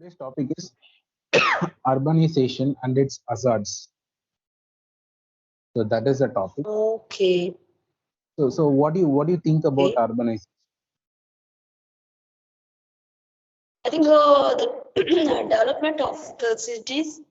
Today's topic is urbanization and its hazards. So that is the topic. Okay. So what do you think about Okay. urbanization? I think the development of the cities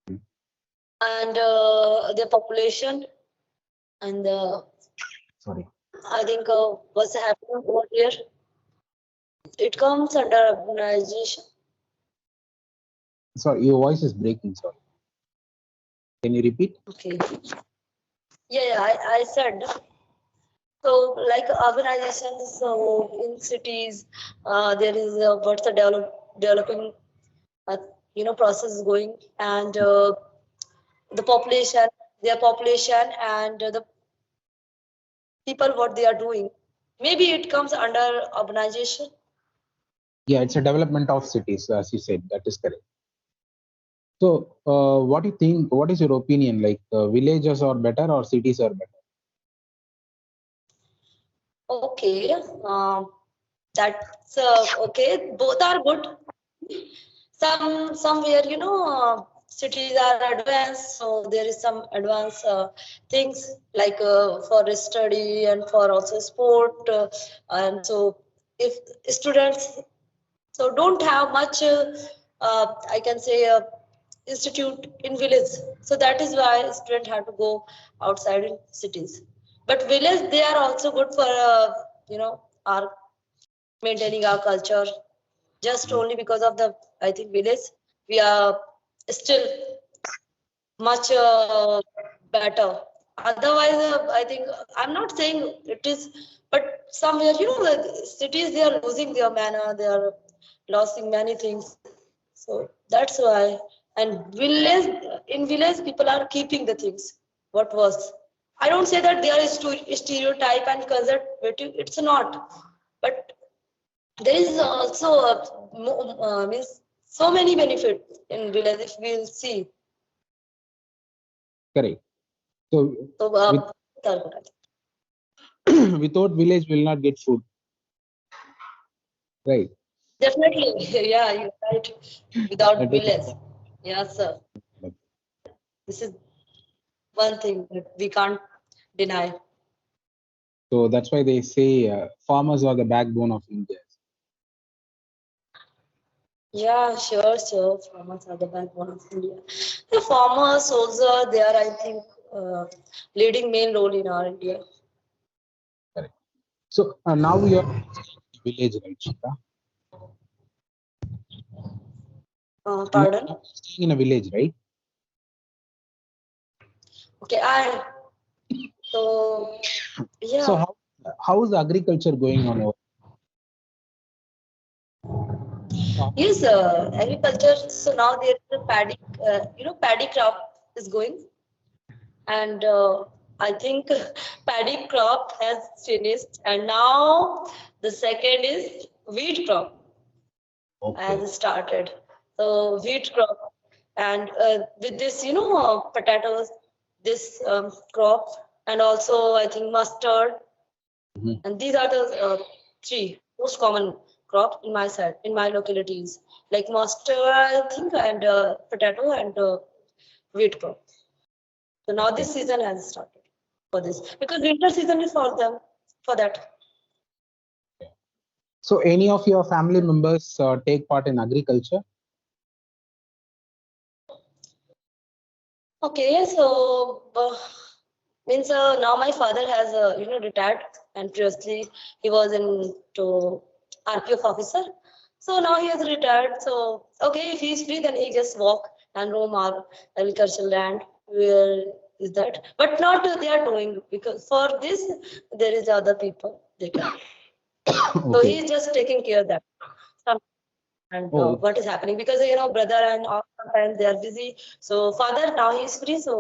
and their population and Sorry, I think what's happening over here, it comes under urbanization. sorry, your voice is breaking. Sorry, can you repeat? Okay. I said so like urbanization. So in cities, there is what's the developing, uh, process is going and the population, their population and the people what they are doing. Maybe it comes under urbanization. Yeah, it's a development of cities, as you said. That is correct. So, what do you think? What is your opinion? Like, villages are better or cities are better? Okay, that's okay. Both are good. Somewhere cities are advanced, so there is some advanced things like for study and for also sport, and so if students so don't have much I can say institute in village, so that is why students have to go outside in cities, but village they are also good for our maintaining our culture, just Mhm. only because of the I think village we are still much better. Otherwise I think I'm not saying it is, but somewhere the cities they are losing their manner, they are losing many things, so that's why. And village, in village people are keeping the things what was. I don't say that they are stereotype and conservative, it's not, but there is also means so many benefits in village if we'll see. Correct. So, So with without village, will not get food, right? definitely, yeah, you're right. Without That is village, yes, sir. This is one thing that we can't deny. so that's why they say farmers are the backbone of India. Yeah, sure, sure. Farmers are the backbone of India. The farmers also, they are, I think, leading main role in our India. Correct. So now we are village, right, Shika? You Pardon? are staying in a village, right? Okay, I so So yeah. how is the agriculture going on over? Yes, agriculture. So now there is a paddy, paddy crop is going, and I think paddy crop has finished, and now the second is wheat crop Okay. has started. So wheat crop, and with this, potatoes, this crop, and also I think mustard, Mhm. and these are the three most common crop in my side, in my localities, like mustard, I think, and potato and wheat crop. So now Okay. this season has started for this because winter season is for them for that. So any of your family members take part in agriculture? Okay, so means now my father has retired, and previously he was in to RPF officer. So now he has retired. So okay, if he's free, then he just walk and roam our agricultural land. Where is that? But not they are doing, because for this there is other people they can. So Okay. he's just taking care of that. Some- And Oh, what is happening, because brother and all sometimes they are busy. So father now he's free, so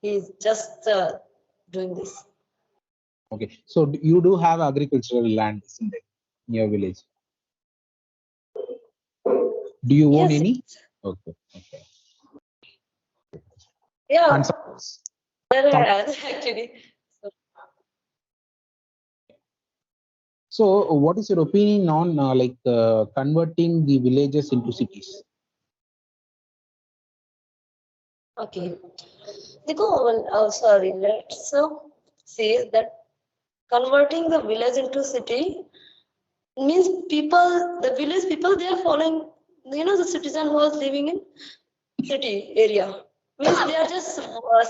he's just doing this. okay. So you do have agricultural land, isn't it, in your village? Do you own Yes, any? Okay. Okay. And yeah, some, there has actually. So, So what is your opinion on converting the villages into cities? Okay. Sorry, let's say that converting the village into city means the village people, they are following, the citizen who was living in city area. Means they are just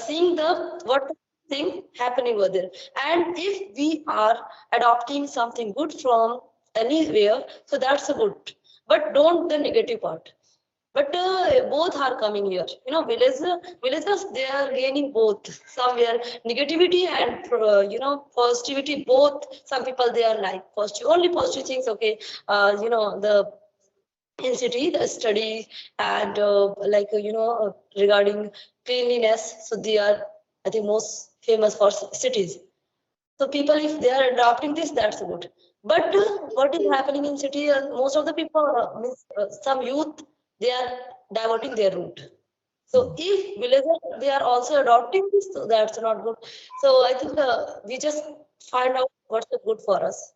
seeing what thing happening over there. And if we are adopting something good from anywhere, so that's a good. But don't the negative part. But both are coming here. Villagers, they are gaining both. Somewhere negativity and positivity. Both. Some people, they are like positive, only positive things. Okay, the in city, the study and regarding cleanliness. So they are, I think, most famous for cities. So people, if they are adopting this, that's good. But what is happening in city? Most of the people, some youth, they are diverting their route. So if villagers, they are also adopting this, so that's not good. So I think we just find out what's good for us.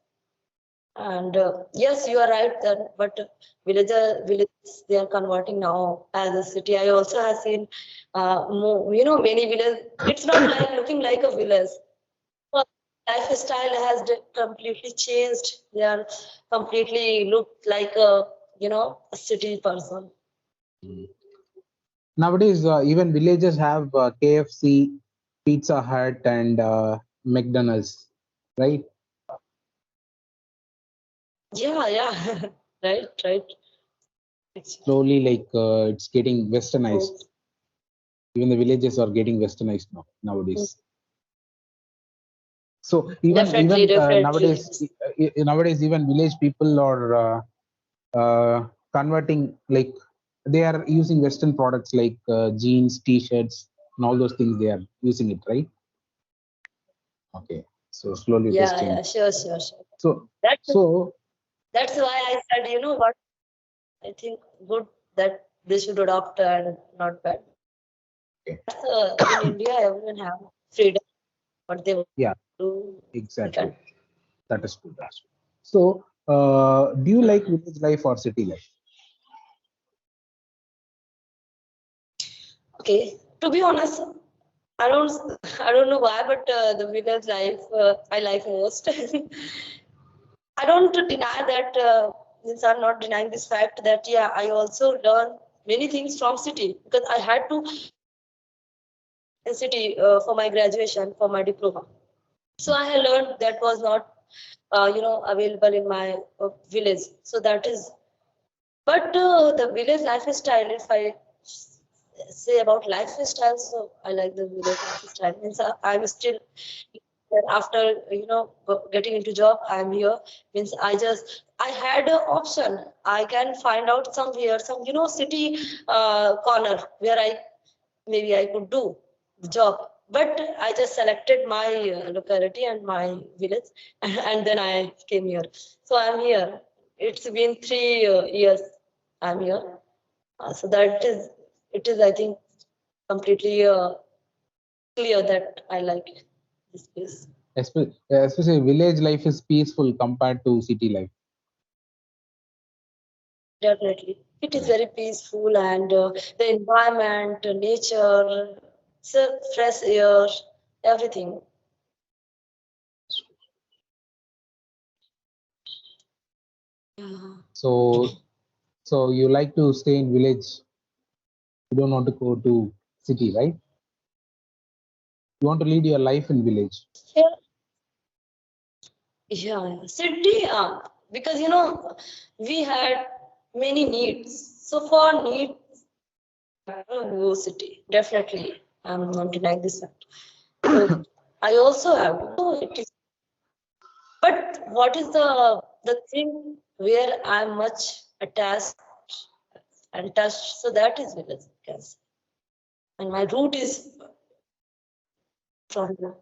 And yes, you are right. That, but villages, they are converting now as a city. I also have seen, many villages. It's not like looking like a village. Lifestyle has completely changed. They are completely look like a city person. Nowadays, even villages have KFC, Pizza Hut, and McDonald's, right? Yeah. Right. Slowly, it's getting westernized. Even the villages are getting westernized nowadays. So even Definitely. nowadays even village people are converting, like they are using Western products like jeans, T-shirts, and all those things. They are using it, right? Okay, so slowly it is changing. Sure. So That's why I said, what I think good that they should adopt and not bad. okay. In India, everyone have freedom, what they want Yeah, to do. exactly. That is true. That's true. So, do you like village life or city life? Okay, to be honest, I don't know why, but the village life I like most. I don't deny that. Since I'm not denying this fact that I also learn many things from city because I had to in city for my graduation, for my diploma. So I had learned that was not available in my village. So that is, but the village lifestyle, if I say about lifestyle, so I like the village lifestyle. Means I'm still after getting into job, I'm here. Means I had an option. I can find out somewhere some city corner where maybe I could do the job. But I just selected my locality and my village, and then I came here. So I'm here. It's been 3 years I'm here. So it is, I think, completely clear that I like this place. Especially village life is peaceful compared to city life. Definitely. It is very peaceful and the environment, nature, fresh air, everything. So you like to stay in village. You don't want to go to city, right? You want to lead your life in village. Yeah. City, because we had many needs. So for needs, go city. Definitely. I'm not denying this fact. So I also have. It is, but what is the thing where I'm much attached and touched? So that is village, yes. And my root is from there.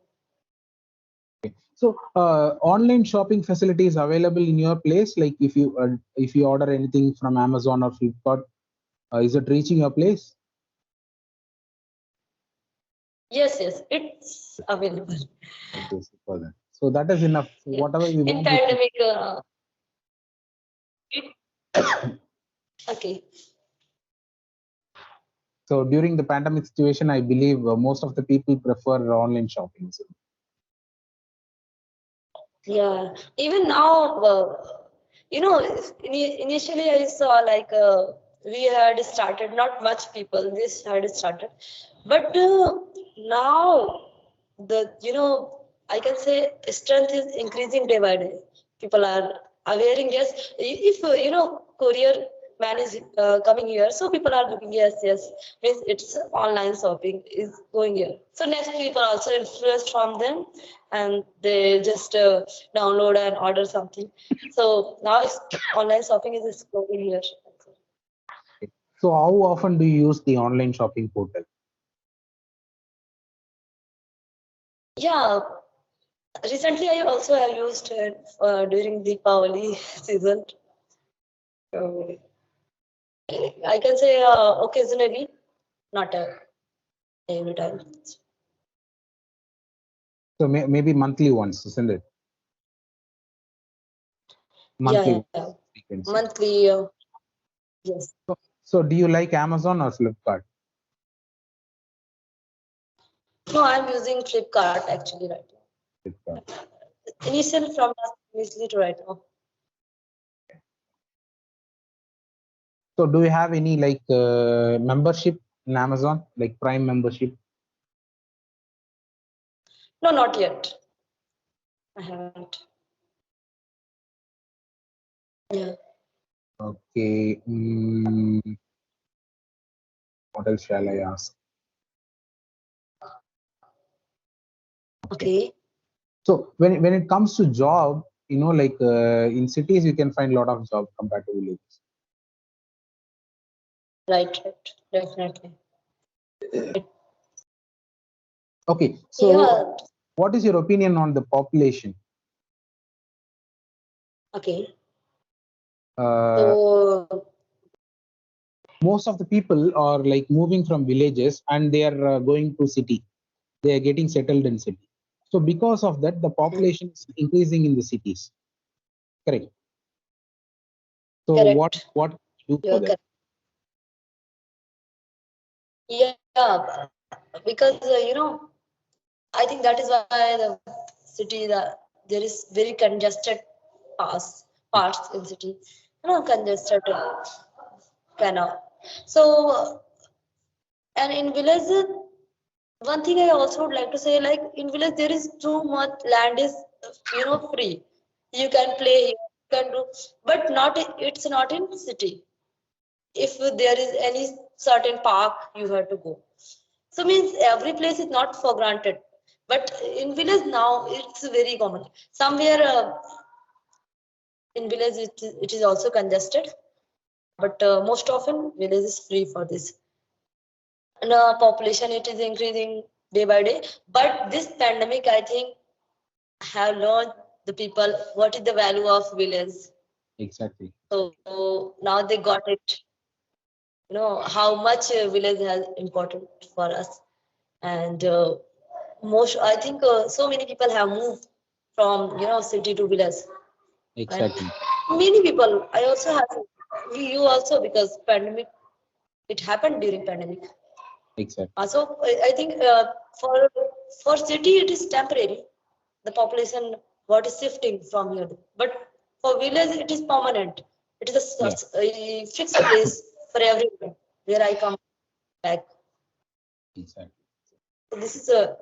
So online shopping facilities available in your place. Like if you order anything from Amazon or Flipkart, is it reaching your place? Yes, it's available. Okay, So that is enough. So Yeah. whatever we In want. pandemic, okay. So during the pandemic situation, I believe most of the people prefer online shopping. So, Yeah, even now, initially I saw like we had started, not much people, this had started, but now I can say strength is increasing day by day. People are aware, yes, if courier man is coming here, so people are looking, yes, means it's online shopping is going here. So next people also influenced from them, and they just download and order something. So now online shopping is exploding here. so how often do you use the online shopping portal? Yeah, recently I also have used it during the Deepavali season. Uh, I can say occasionally, not every time. So maybe monthly once, isn't it? Monthly Yeah, once yeah. frequency. Monthly, yes. So do you like Amazon or Flipkart? No, I'm using Flipkart actually right now. Flipkart. Initially from initially to right now. So do you have any like membership in Amazon, like Prime membership? No, not yet. I haven't. Yeah. Okay. What else shall I ask? Okay. So when it comes to job, like in cities you can find a lot of job compared to villages. Right. Definitely. Okay. So Yeah. what is your opinion on the population? Okay. Uh, So most of the people are like moving from villages and they are going to city. They are getting settled in city. So because of that, the population is increasing in the cities. Correct. So correct. what do you do for You're that? correct. Yeah, because I think that is why the city there is very congested parts in city. Congested canal. So and in village, one thing I also would like to say, like in village, there is too much land is free. You can play, you can do, but not it's not in city. If there is any certain park, you have to go. So means every place is not for granted. But in village now, it's very common. Somewhere in village, it is also congested. But most often, village is free for this. And population, it is increasing day by day. But this pandemic, I think, have learned the people what is the value of village. Exactly. So now they got it. How much village has important for us, and most I think so many people have moved from city to village, and Exactly. many people I also have you also because pandemic it happened during pandemic. Exactly. So I think for city it is temporary. The population what is shifting from here, but for village it is permanent. It is Yeah. a fixed place for everyone where I come back. Exactly. So this is a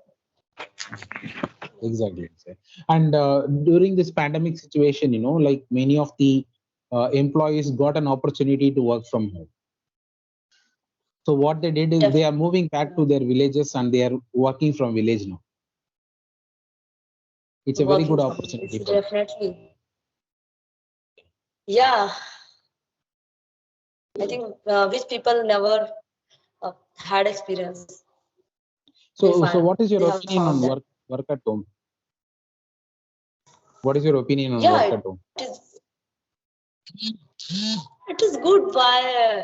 Exactly. And during this pandemic situation, like many of the employees got an opportunity to work from home. So what they did is they are moving back to their villages and they are working from village now. It's a very working good from opportunity it's for them. definitely yeah. I think which people never had experience. They So find what is your they have opinion on found that. work at home? What is your opinion on Yeah, work at home? it is good. Why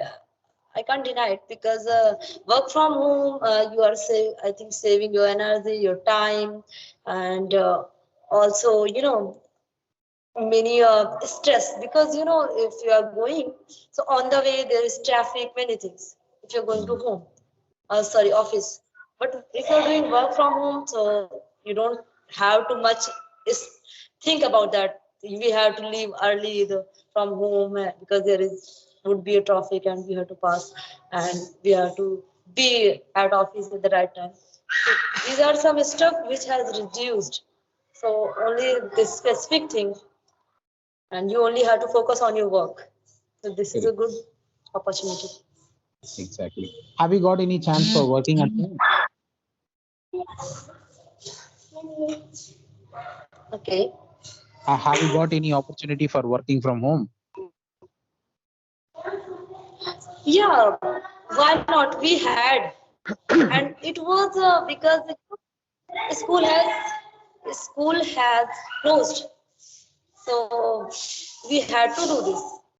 I can't deny it because work from home you are I think saving your energy, your time, and also, many stress, because if you are going, so on the way there is traffic, many things. If you're going to home, sorry, office, but if you're doing work from home, so you don't have too much is think about that. We have to leave early from home, because there is would be a traffic and we have to pass, and we have to be at office at the right time. So these are some stuff which has reduced. So only this specific thing, and you only have to focus on your work. So this is a Correct. good opportunity. Exactly. Have you got any chance for working at home? Okay. Have you got any opportunity for working from home? Yeah, why not? We had, and it was because the school has closed, so we had to do this.